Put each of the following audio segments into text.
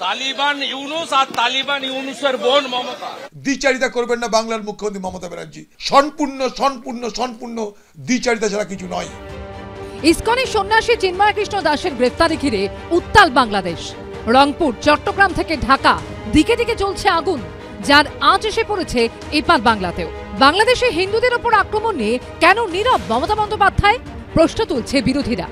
তালিবান ইউনুস আর তালিবান ইউনুসের বোন মমতা। দ্বিচারিতা করবেন না বাংলার মুখ্যমন্ত্রী মমতা ব্যানার্জি। সম্পূর্ণ দ্বিচারিতা ছাড়া কিছু নয়। ইসকনের সন্ন্যাসী চিন্ময় কৃষ্ণ দাসের গ্রেফতারি ঘিরে উত্তাল বাংলাদেশ। রংপুর, চট্টগ্রাম থেকে ঢাকা দিকে দিকে জ্বলছে আগুন, যার আঁচ এসে পড়েছে এপার বাংলাতেও। বাংলাদেশে হিন্দুদের ওপর আক্রমণ নিয়ে কেন নীরব মমতা বন্দ্যোপাধ্যায়, প্রশ্ন তুলছে বিরোধীরা।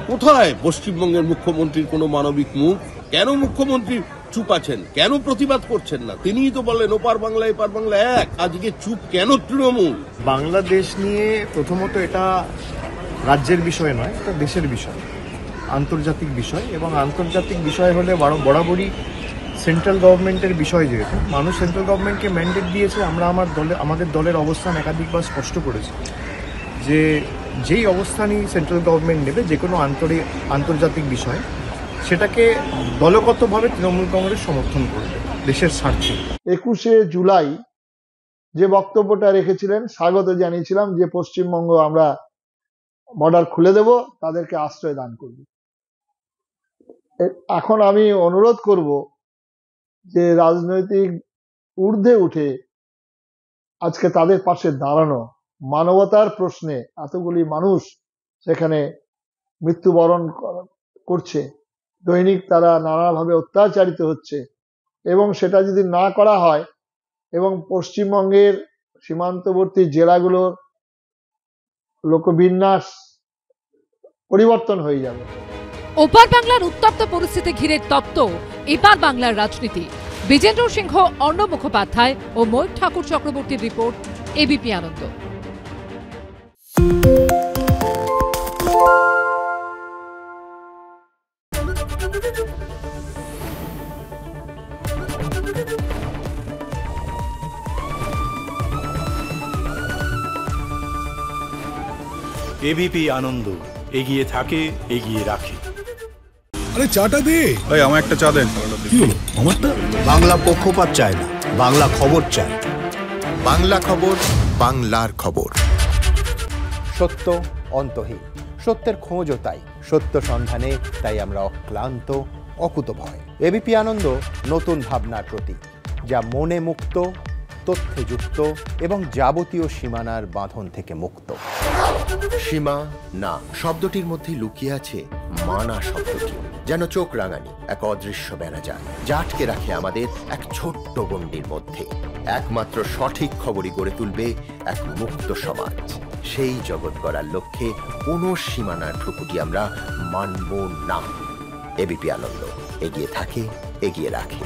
কোথায় পশ্চিমবঙ্গের মুখ্যমন্ত্রীর কোনো মানবিক মুখ? কেন মুখ্যমন্ত্রী চুপ আছেন? কেন প্রতিবাদ করছেন না? তিনিই তো বললেন ওপার বাংলা এপার বাংলা এক। আজকে চুপ কেন তৃণমূল? বাংলাদেশ নিয়ে প্রথমত এটা রাজ্যের বিষয় নয়, এটা দেশের বিষয়, আন্তর্জাতিক বিষয়। এবং আন্তর্জাতিক বিষয় হলে বরাবরই সেন্ট্রাল গভর্নমেন্টের বিষয়। যেহেতু মানুষ সেন্ট্রাল গভর্নমেন্টকে ম্যান্ডেট দিয়েছে, আমরা আমাদের দলের অবস্থান একাধিকবার স্পষ্ট করেছি যে যেই অবস্থানই সেন্ট্রাল গভর্নমেন্ট নেবে যে কোনো আন্তর্জাতিক বিষয়, সেটাকে দলগতভাবে তৃণমূল কংগ্রেস সমর্থন করবে দেশের স্বার্থে। 21শে জুলাই যে বক্তব্যটা রেখেছিলেন, স্বাগত জানিয়েছিলাম যে পশ্চিমবঙ্গ আমরা বর্ডার খুলে দেব, তাদেরকে আশ্রয় দান করব। এখন আমি অনুরোধ করব যে রাজনৈতিক ঊর্ধ্বে উঠে আজকে তাদের পাশে দাঁড়ানো। মানবতার প্রশ্নে এতগুলি মানুষ সেখানে মৃত্যুবরণ করছে, দৈনিক তারা নানাভাবে অত্যাচারিত হচ্ছে, এবং সেটা যদি না করা হয় এবং পশ্চিমবঙ্গের সীমান্তবর্তী জেলাগুলোর লোকবিন্যাস পরিবর্তন হয়ে যাবে। ওপার বাংলার উত্তপ্ত পরিস্থিতি ঘিরে তপ্ত এপার বাংলার রাজনীতি। বিজেন্দ্র সিংহ, অর্ণব মুখোপাধ্যায় ও ময়ূর ঠাকুর চক্রবর্তীর রিপোর্ট, এবিপি আনন্দ। এবিপি আনন্দ, এগিয়ে থাকে, এগিয়ে রাখে। আরে চাটা দে ভাই, আমার একটা চা দেন। কি হলো আমারটা? বাংলা পক্ষপাত চায় না, বাংলা খবর চায়। বাংলা খবর, বাংলার খবর। সত্য অন্তহীন, সত্যের খোঁজও তাই, সত্য সন্ধানে তাই আমরা অক্লান্ত, অকুতভয়। এবিপি আনন্দ নতুন ভাবনার প্রতীক, যা মনে মুক্ত, তথ্যে যুক্ত এবং যাবতীয় সীমানার বাঁধন থেকে মুক্ত। সীমা না শব্দটির মধ্যে লুকিয়ে আছে মানা শব্দটি, যেন চোখ রাঙানি এক অদৃশ্য বেড়াজাল, যা আটকে রাখে আমাদের এক ছোট্ট গণ্ডির মধ্যে। একমাত্র সঠিক খবরই গড়ে তুলবে এক মুক্ত সমাজ। সেই জগৎ গড়ার লক্ষ্যে কোনো সীমানার ঠুকুটি আমরা মানব না। এবিপি আনন্দ, এগিয়ে থাকে, এগিয়ে রাখে।